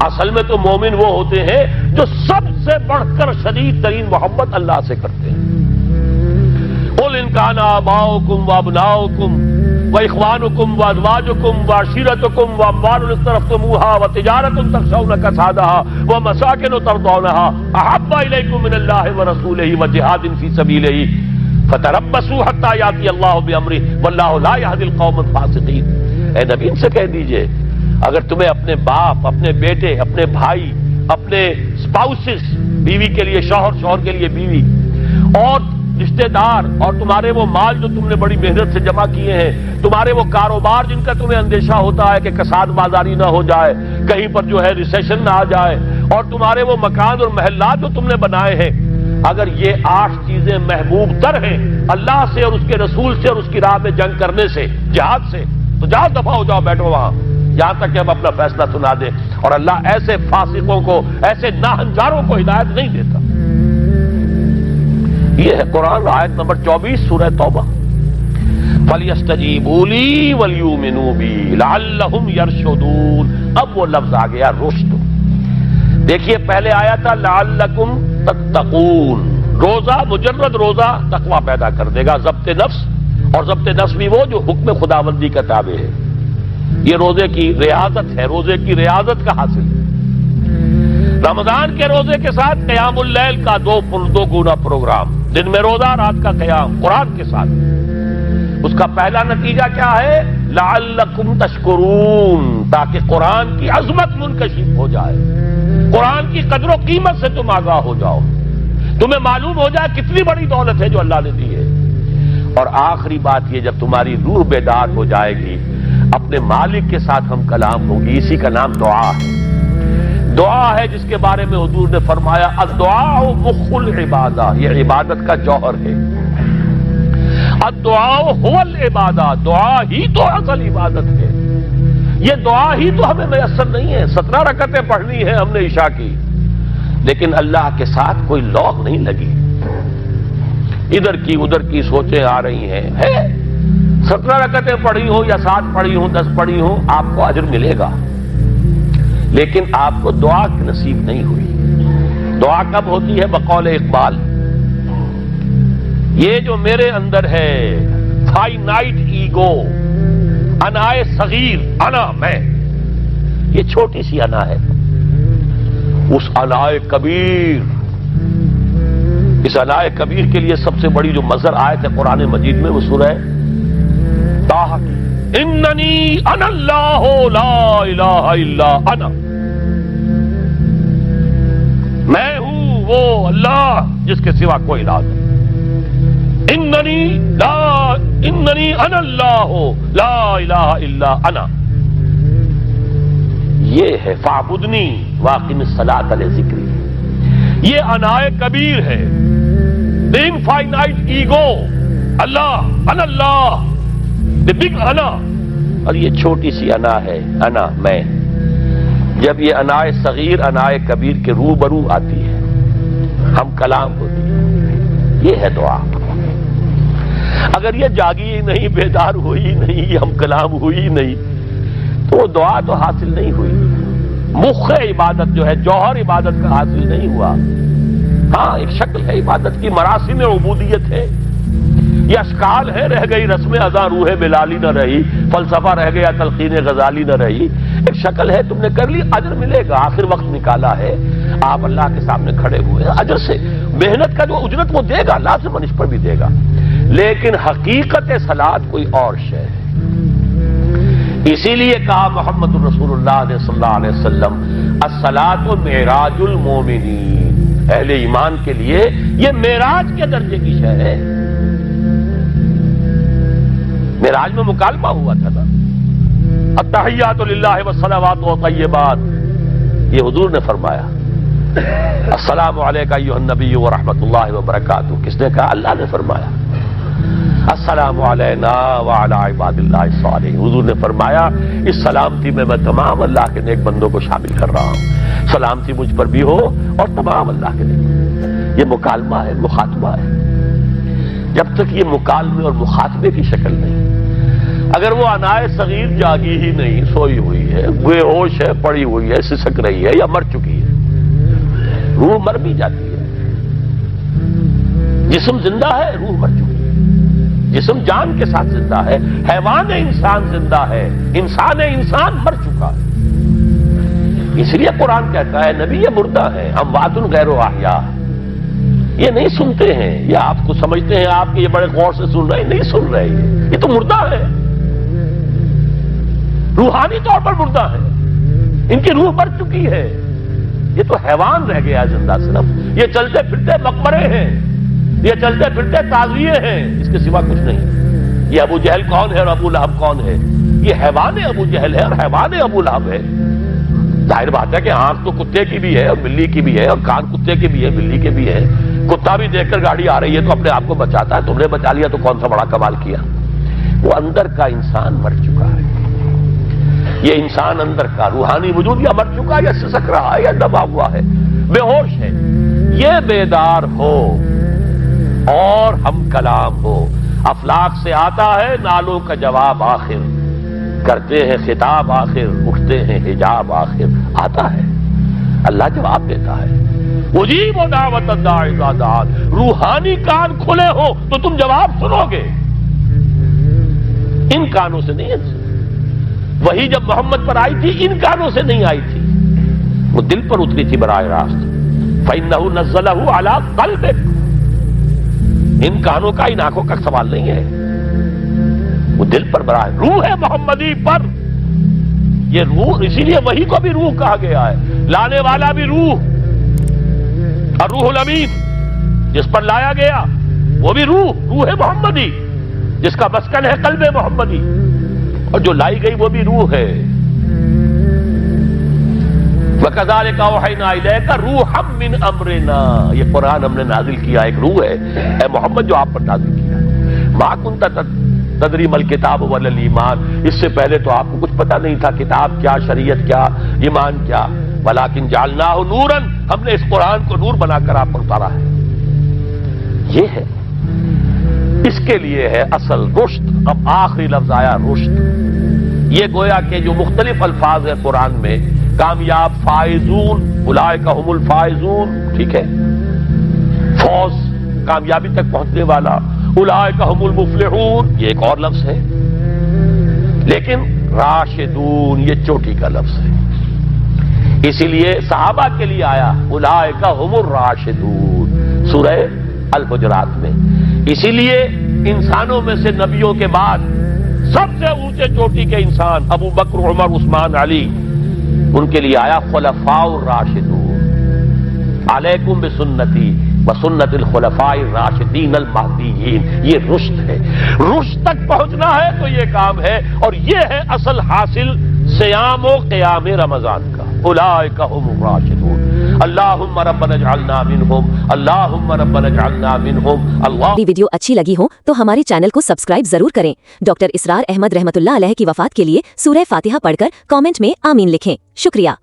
اصل میں تو مومن وہ ہوتے ہیں جو سب سے بڑھ کر شدید ترین محبت اللہ سے کرتے ہیں۔ قل ان کان آباؤکم وابناؤکم واخوانکم وازواجکم وعشیرتکم واموال اقترفتموها وتجارۃ تخشون کسادها ومساکن ترضونها احب الیکم من اللہ ورسولہ وجہاد فی سبیلہ فتربصوا حتی یاتی اللہ بامرہ واللہ لا یہدی القوم الفاسقین۔ اے نبی ان سے کہہ دیجئے اگر تمہیں اپنے باپ، اپنے بیٹے، اپنے بھائی اپنے اسپاؤسز، بیوی کے لیے شوہر، شوہر کے لیے بیوی، اور رشتہ دار، اور تمہارے وہ مال جو تم نے بڑی محنت سے جمع کیے ہیں، تمہارے وہ کاروبار جن کا تمہیں اندیشہ ہوتا ہے کہ کساد بازاری نہ ہو جائے، کہیں پر جو ہے ریسیشن نہ آ جائے، اور تمہارے وہ مکان اور محلات جو تم نے بنائے ہیں، اگر یہ 8 چیزیں محبوب تر ہیں اللہ سے اور اس کے رسول سے اور اس کی راہ میں جنگ کرنے سے، جہاد سے، تو جہاں دفع ہو جاؤ، بیٹھو وہاں، یہاں تک کہ ہم اپنا فیصلہ سنا دیں۔ اور اللہ ایسے فاسقوں کو، ایسے ناہنجاروں کو ہدایت نہیں دیتا۔ یہ ہے قرآن، آیت نمبر 24 سورہ توبہ۔ فَلْيَسْتَجِيبُوا لِي وَلْيُؤْمِنُوا بِي لَعَلَّهُمْ يَرْشُدُونَ۔ اب وہ لفظ آ گیا رشد۔ دیکھیے پہلے آیا تھا لعلکم تتقون، روزہ، مجرد روزہ تقوی پیدا کر دے گا، ضبط نفس، اور ضبط نفس بھی وہ جو حکم خداوندی کا تابع ہے۔ یہ روزے کی ریاضت ہے، روزے کی ریاضت کا حاصل ہے۔ رمضان کے روزے کے ساتھ قیام اللیل کا دو گنا پروگرام، دن میں روزہ، رات کا قیام قرآن کے ساتھ۔ اس کا پہلا نتیجہ کیا ہے؟ لعلکم تشکرون، تاکہ قرآن کی عظمت منکشف ہو جائے، قرآن کی قدر و قیمت سے تم آگاہ ہو جاؤ، تمہیں معلوم ہو جائے کتنی بڑی دولت ہے جو اللہ نے دی ہے۔ اور آخری بات یہ، جب تمہاری روح بیدار ہو جائے گی، اپنے مالک کے ساتھ ہم کلام ہوگی، اسی کا نام دعا ہے۔ دعا ہے جس کے بارے میں حضور نے فرمایا الدعاء مخ العبادہ، یہ عبادت کا جوہر ہے۔ الدعاء هو العبادہ، دعا ہی تو اصل عبادت ہے۔ یہ دعا ہی تو ہمیں میسر نہیں ہے۔ 17 رکعتیں پڑھنی ہے ہم نے عشاء کی، لیکن اللہ کے ساتھ کوئی لوگ نہیں لگی، ادھر کی ادھر کی سوچیں آ رہی ہیں۔ 17 رکعتیں پڑھی ہوں یا 7 پڑھی ہوں، 10 پڑھی ہوں، آپ کو اجر ملے گا، لیکن آپ کو دعا نصیب نہیں ہوئی۔ دعا کب ہوتی ہے؟ بقول اقبال، یہ جو میرے اندر ہے فائنائٹ ایگو، انائے صغیر، انا میں، یہ چھوٹی سی انا ہے، اس انائے کبیر، اس انائے کبیر کے لیے سب سے بڑی جو مظہر آیت ہے قرآن مجید میں وہ سورہ طٰہٰ کی، اننی انا اللہ لا الہ الا انا، میں ہوں وہ اللہ جس کے سوا کوئی الہ نہیں۔ اننی انا اللہ لا الہ الا انا، یہ ہے فاعبدنی واقم الصلاۃ لذکری۔ یہ انائے کبیر ہے، the infinite ego، اللہ، انا اللہ، the big انا، اور یہ چھوٹی سی انا ہے، انا میں۔ جب یہ انائے صغیر انائے کبیر کے روبرو آتی ہے، ہم کلام ہوتی ہے، یہ ہے دعا۔ اگر یہ جاگی ہی نہیں، بیدار ہوئی نہیں، ہم کلام ہوئی نہیں، تو وہ دعا تو حاصل نہیں ہوئی، مخ عبادت جو ہے، جوہر عبادت کا حاصل نہیں ہوا۔ ہاں ایک شکل ہے عبادت کی، مراسم عبودیت ہے، یہ اشکال ہے، رہ گئی رسم ادا روح بلالی نہ رہی، فلسفہ رہ گیا تلقین غزالی نہ رہی، ایک شکل ہے، تم نے کر لی، اجر ملے گا، آخر وقت نکالا ہے، آپ اللہ کے سامنے کھڑے ہوئے ہیں، اجر سے محنت کا جو اجرت وہ دے گا، لازم اس پر بھی دے گا، لیکن حقیقت صلاۃ کوئی اور شے ہے۔ اسی لیے کہا محمد الرسول اللہ صلی اللہ علیہ وسلم الصلاۃ معراج المومنین، اہل ایمان کے لیے یہ معراج کے درجے کی شے ہے۔ معراج میں مکالمہ ہوا تھا نا، التحیات للہ والصلوات والطیبات، یہ حضور نے فرمایا السلام علیکہ ایھا النبی ورحمۃ اللہ وبرکاتہ، کس نے کہا؟ اللہ نے فرمایا السلام علینا وعلی عباد اللہ الصالحین، حضور نے فرمایا اس سلامتی میں تمام اللہ کے نیک بندوں کو شامل کر رہا ہوں، سلامتی مجھ پر بھی ہو اور تمام اللہ کے نیک۔ یہ مکالمہ ہے، مخاطبہ ہے۔ جب تک یہ مکالمے اور مخاطبے کی شکل نہیں، اگر وہ انائے صغیر جاگی ہی نہیں، سوئی ہوئی ہے، بے ہوش ہے، پڑی ہوئی ہے، سسک رہی ہے یا مر چکی ہے، روح مر بھی جاتی ہے، جسم زندہ ہے، روح مر چکی ہے، جسم جان کے ساتھ زندہ ہے، حیوان انسان زندہ ہے، انسان مر چکا ہے۔ اس لیے قرآن کہتا ہے نبی یہ مردہ ہے، اموات غیر احیاء، یہ نہیں سنتے ہیں، یہ آپ کو سمجھتے ہیں آپ کے یہ بڑے غور سے سن رہے ہیں، نہیں سن رہے ہیں، یہ تو مردہ ہے، روحانی طور پر مردہ ہے، ان کی روح مر چکی ہے، یہ تو حیوان رہ گیا زندہ صرف، یہ چلتے پھرتے مقبرے ہیں، یہ چلتے پھرتے تعزیے ہیں، اس کے سوا کچھ نہیں۔ یہ ابو جہل کون ہے اور ابو لہب کون ہے؟ یہ حیوان ابو جہل ہے اور حیوان ابو لہب ہے۔ ظاہر بات ہے کہ آنکھ تو کتے کی بھی ہے اور بلی کی بھی ہے، اور کان کتے کی بھی ہے، بلی کے بھی ہے۔ کتا بھی دیکھ کر گاڑی آ رہی ہے تو اپنے آپ کو بچاتا ہے، تم نے بچا لیا تو کون سا بڑا کمال کیا۔ وہ اندر کا انسان مر چکا ہے، یہ انسان اندر کا روحانی وجود یا مر چکا ہے یا سسک رہا ہے یا دبا ہوا ہے، بے ہوش ہے۔ یہ بیدار ہو اور ہم کلام ہو، افلاک سے آتا ہے نالوں کا جواب آخر، کرتے ہیں خطاب آخر، اٹھتے ہیں حجاب آخر، آتا ہے اللہ جواب دیتا ہے۔ اجیب دعوت الداعی اذا دعان، روحانی کان کھلے ہو تو تم جواب سنو گے، ان کانوں سے نہیں۔ وہی جب محمد پر آئی تھی ان کانوں سے نہیں آئی تھی، وہ دل پر اتری تھی براہ راست۔ فإنہ نزلہ علی قلبک، ان کانوں کا ان آنکھوں کا سوال نہیں ہے، وہ دل پر براہ روح ہے محمدی پر۔ یہ روح، اسی لیے وہی کو بھی روح کہا گیا ہے، لانے والا بھی روح، اور روح الامین جس پر لایا گیا وہ بھی روح محمدی، جس کا مسکن ہے قلب محمدی، اور جو لائی گئی وہ بھی روح ہے۔ وَكَذَلِكَ أَوْحَيْنَا إِلَيْكَ رُوحًا مِّنْ أَمْرِنَا، یہ قرآن ہم نے نازل کیا، ایک روح ہے اے محمد جو آپ پر نازل کیا۔ مَا كُنْتَ تَدْرِي مَا الْكِتَابُ وَلَا الْإِيمَانُ، اس سے پہلے تو آپ کو کچھ پتہ نہیں تھا، کتاب کیا، شریعت کیا، ایمان کیا۔ وَلَٰكِنْ جَعَلْنَاهُ نُورًا، ہم نے اس قرآن کو نور بنا کر آپ پر اتارا ہے۔ یہ ہے، اس کے لیے ہے اصل رشد۔ اب آخری لفظ آیا رشد، یہ گویا کہ جو مختلف الفاظ ہیں قرآن میں، کامیاب، فائزون، اولئک هم الفائزون، ٹھیک ہے، فوز، کامیابی تک پہنچنے والا، اولئک هم المفلحون، یہ ایک اور لفظ ہے، لیکن راشدون یہ چوٹی کا لفظ ہے، اسی لیے صحابہ کے لیے آیا اولئک هم الراشدون سورہ الحجرات میں۔ اسی لیے انسانوں میں سے نبیوں کے بعد سب سے اونچے چوٹی کے انسان ابو بکر، عمر، عثمان، علی، ان کے لیے آیا خلفاء الراشدون، علیکم بسنتی وسنت الخلفاء الراشدین المہدیین۔ یہ رشد ہے، رشد تک پہنچنا ہے تو یہ کام ہے، اور یہ ہے اصل حاصل صیام و قیام رمضان کا۔ اولئک هم الراشدون، اللہم ربنا اجعلنا منہم، اللہم ربنا اجعلنا منہم۔ اللہ ویڈیو اچھی لگی ہو تو ہمارے چینل کو سبسکرائب ضرور کریں۔ ڈاکٹر اسرار احمد رحمت اللہ علیہ کی وفات کے لیے سورہ فاتحہ پڑھ کر کامنٹ میں آمین لکھیں۔ شکریہ۔